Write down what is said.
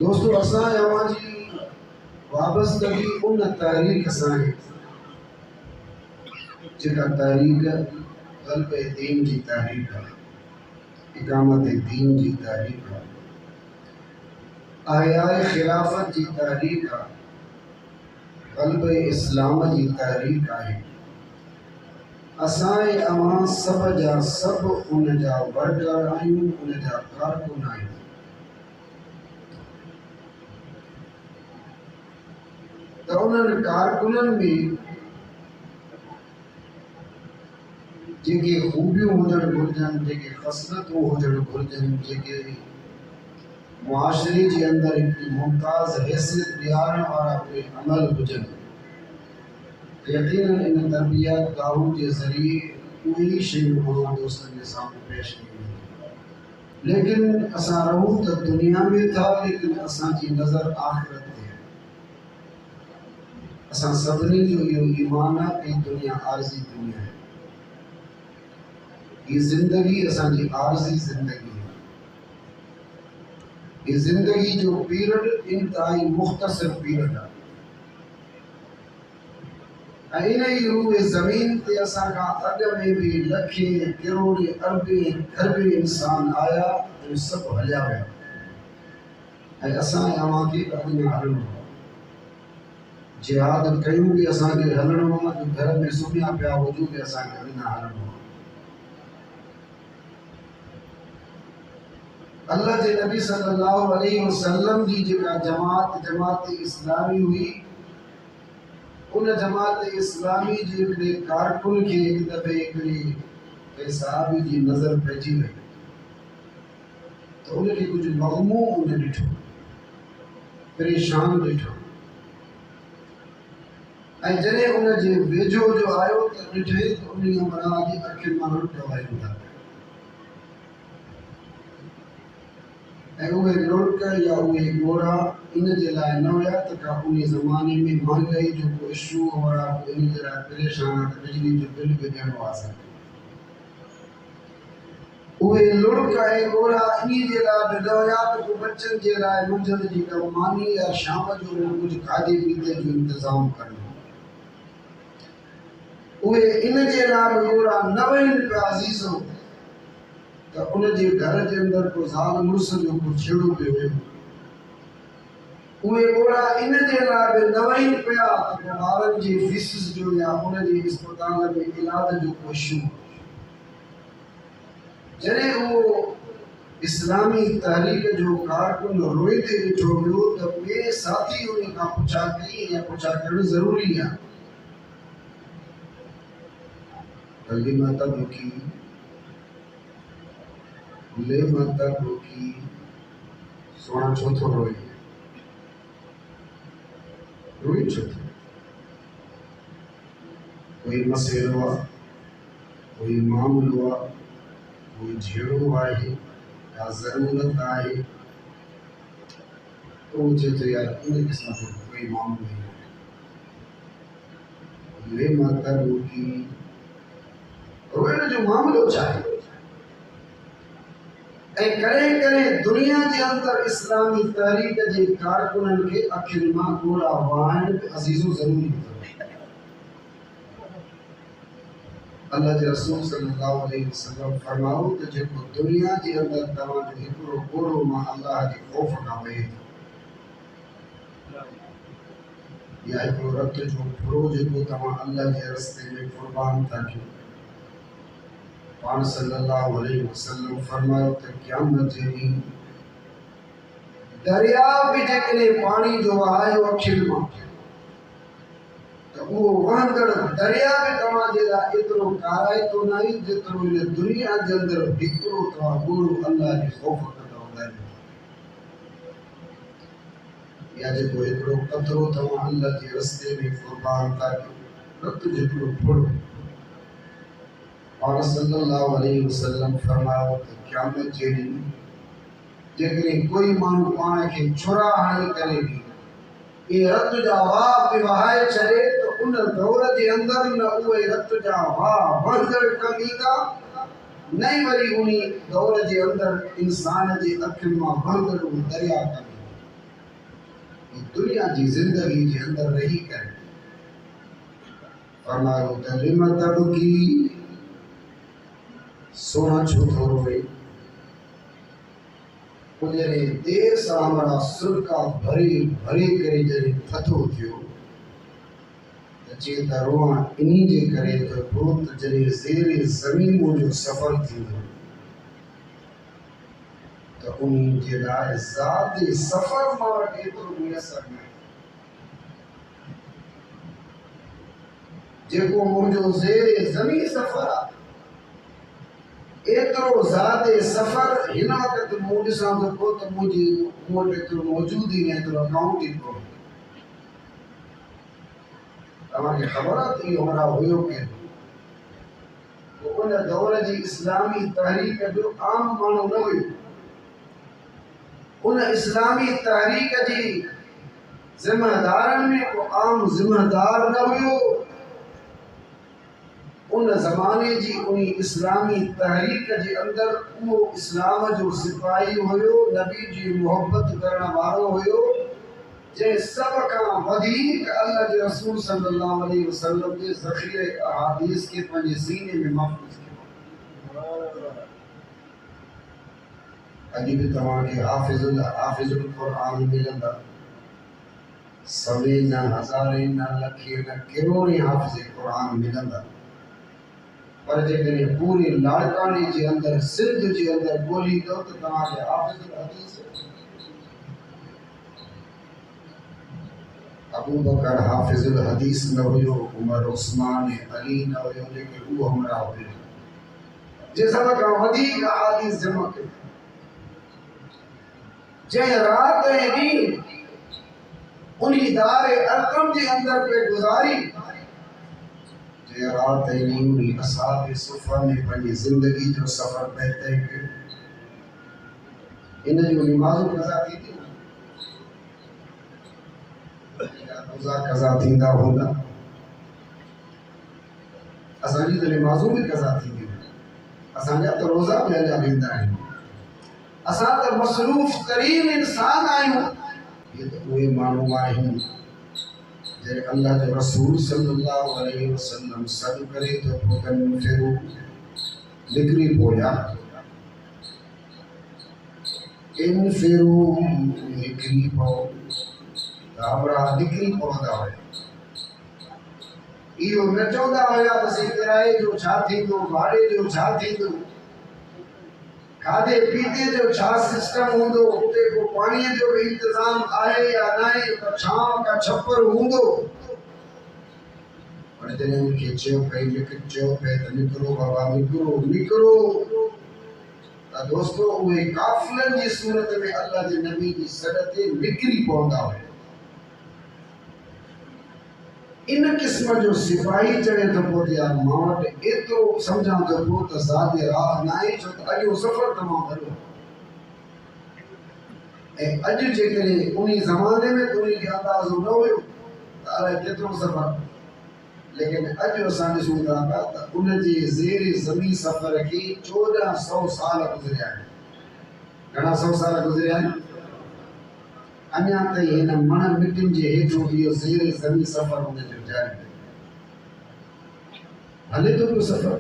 دوستو اساں اواں جی وابستگی ان تحریک اساں جکا تحریک قلب دین جی تحریک اقامت دین جی تحریک احیاء خلافت جی تحریک قلب اسلام جی تحریک ہے اساں اواں سب جا سب ان جا ورکر آئیوں ان جا کارکن آئیوں تو انہوں کارکنن میں جیکے خوبیوں ہوجن گرجن جیکے خصلتوں ہوجن گرجن جیکے معاشرے جی اندر ایک ممتاز حیثیت بیارن والا کوئی عمل ہوجن یقیناً ان تربیت گاہوں کے ذریعے کوئی شئی ہمارا دوستان کے سامنے پیش نہیں ہوئی لیکن اساں رہوں تو دنیا میں تھا لیکن اساں کی نظر آخرت ہے اساں سبنی جو یہ ایمانہ کی دنیا عارضی دنیا ہے یہ زندگی اساں کی عارضی زندگی ہے یہ زندگی جو پیریڈ انتہائی مختصر پیریڈ ہے انہی روح زمین تے اساں کا اگ میں بھی لکھے کروڑے اربے کھربے انسان آیا جو سب ہلیا گیا اساں اواں کے اگنا ہلنو جہاد کیوں بھی اساں کے ہلنو جو گھر میں سمیا پیا وجود اساں کے اگنا ہلنو اللہ کے نبی صلی اللہ علیہ وسلم جی جکا جماعت اسلامی ہوئی ان جماعت اسلامی جی ایک کارکن کے ایک دفعے ایک صحابی جی نظر پیچی رہی تو انہیں کی کچھ مغموم انہیں ڈٹھو پریشان ڈٹھو جنہیں انہیں جی ویجو جو آئیو تو ڈٹھے تو انہیں امرا جی اکھر مانو ٹوائی ہوتا وہ لڑکا یا وہ گوڑا ان جلائے نویا تکا انہی زمانے میں مہنگائی جو کو ایشو ہو رہا انہی جلائے پریشان بجلی جو بل بھی دینا واسا وہ لڑکا گوڑا انہی جلائے نویا تو بچن جلائے منجل جی کا مانی یا شام جو کچھ کھادے پیتے جو انتظام کرنا وہ ان جلائے گوڑا نوین پہ عزیزوں تو انہیں جی گھر کے اندر کو زال مرس جو کو چھڑو پہ ہوئے اوے گوڑا ان جے لائے نوائن پیا تو بارن جی فیسز جو یا انہیں جی اسپتال میں علاج جو کوشش جنہیں وہ اسلامی تحریک جو کارکن روئے تھے جو بیو تو میرے ساتھی انہیں کا پوچھا کہیں یا پوچھا کرنے ضروری ہے کلمہ تبکی لے مطلب کی سونا چھوتو روئی روئی چھوتو کوئی مسئلہ ہوا کوئی معامل ہوا کوئی جھیڑو آئے یا ضرورت آئے تو مجھے تو یار انہیں قسم کو کوئی معامل نہیں لے مطلب کی روئی جو معامل ہو چاہے کریں دنیا کے اندر اسلامی تحریک جے کارکنن کے اکھر ماں گوڑا وائن عزیزو ضروری ہوتا اللہ کے رسول صلی اللہ علیہ وسلم فرماؤ کہ جے کو دنیا کے اندر تمام جو ہکڑو گوڑو ماں اللہ کے خوف کا وے یا ہکڑو رت جو پھرو جے کو تمام اللہ کے رستے میں قربان تھا کہ پان صلی اللہ علیہ وسلم فرمایا کہ قیامت جی دریا بھی جکنے پانی جو آئے وہ کھل ماں تو وہ وہندر دریا بھی کما جیلا اترو کارائے تو نہیں جترو انہیں دنیا جندر بکرو تو گورو اللہ کی خوف کرتا ہوتا ہے یا جب وہ اترو قطرو تو اللہ کے رستے میں قربان تاکہ رت جکرو پھڑو اور صلی اللہ علیہ وسلم فرمایا کہ قیامت جیڑی جیکنے کوئی مانو پانے کے چھرا ہانی کرے گی یہ رت جا واہ پہ وہائے چلے تو ان دور کے اندر نہ ہوئے رت جا واہ بندر کمیدہ نہیں وری انہی دور کے اندر انسان جے اکھن ماں بندر وہ دریا کمی دنیا جی زندگی جے اندر رہی کرے فرمایا لم تبکی سونا چھو تھو روئے انجھے دیر سا ہمارا سرکا بھری بھری کرے جنہیں تھتو تھیو چیتا روان انہی جے کرے تو بہت جنہیں زیر زمین مو جو سفر تھی تو انہی جے لائے ذات سفر مارکے تو میسر میں جے کو موجو زیر زمین سفر ایترو ذات سفر ہنا وقت موجی سان تو کو تو موجی تو موجود ہی نہیں تو اکاؤنٹ ہی کو ہماری خبرات ہی ہمارا ہوئیو کہ ان دور جی اسلامی تحریک جو عام مانو نہ ہوئی ان اسلامی تحریک جی ذمہ دارن میں کو عام ذمہ دار نہ ہوئیو ان زمانے جی انہی اسلامی تحریک جی اندر وہ اسلام جو سپاہی ہوئیو نبی جی محبت کرنا وارو ہوئیو جے سب کا ودیک اللہ جی رسول صلی اللہ علیہ وسلم کے ذخیرے احادیث کے پنجے سینے میں محفوظ کے عجیب تمام کے حافظ القرآن ملندہ سویں نہ ہزاریں نہ لکھیں نہ کروڑیں حافظ قرآن ملندہ پر جے کہ پوری لاڑکانی جے اندر سندھ جے اندر بولی دو تو تمام کے حافظ الحدیث ابو بکر حافظ الحدیث نہ ہوئیو عمر عثمان علی نہ ہوئیو لیکن وہ ہمارا ہوئیو جیسا کا ودیک حدیث جمع کے جے رات دین انہی دار ارقم جے اندر پہ گزاری جے رات دین انہی اصحاب صفہ میں پنی زندگی جو سفر پہتے ہیں انہیں جو نمازوں قضا کی تھی روزہ قضا تھیندا ہوندا اساں جی تے نمازوں بھی قضا تھیندی اساں جا تو روزہ بھی ادا ویندا ہے اساں تے مصروف ترین انسان آیوں یہ تو وہ مانو آئیں جے اللہ کے رسول صلی اللہ علیہ وسلم سب کرے تو پوتن پھرو نکری پویا ان پھرو نکری پو ہمارا نکری پودا ہوئے ایو نہ چوندہ ہویا بس کرائے جو چھا تھی دو بھاڑے جو چھا تھی دو کھادے پیتے جو چھا سسٹم ہوں دو اتے کو پانی جو بھی انتظام آئے یا نائے تو چھاؤں کا چھپر ہوں دو اور جنہیں ان کے چیو پہ چیو پہ تو نکرو بابا نکرو دوستو وہ کافلن جی صورت میں اللہ جی نبی جی صدت نکری پوندا ہوئے ان قسم جو سپاہی چڑھے تو پوتے یار ماوٹ ایترو سمجھاں تو پوت زیادہ راہ نائیں چھو تو اجو سفر تمام کرو اج جے کرے انہی زمانے میں تو انہی اندازو نہ ہوئے تارا کترو سفر لیکن اج اساں ڈسوں تا ان جی زیر زمین سفر کی 1400 سال گزریا ہے گھنا 100 سال گزریا ہے انیا تے ہن من مٹن جے ہیٹھو یہ زیر زمین سفر ہونے جو جاری ہلے تو سفر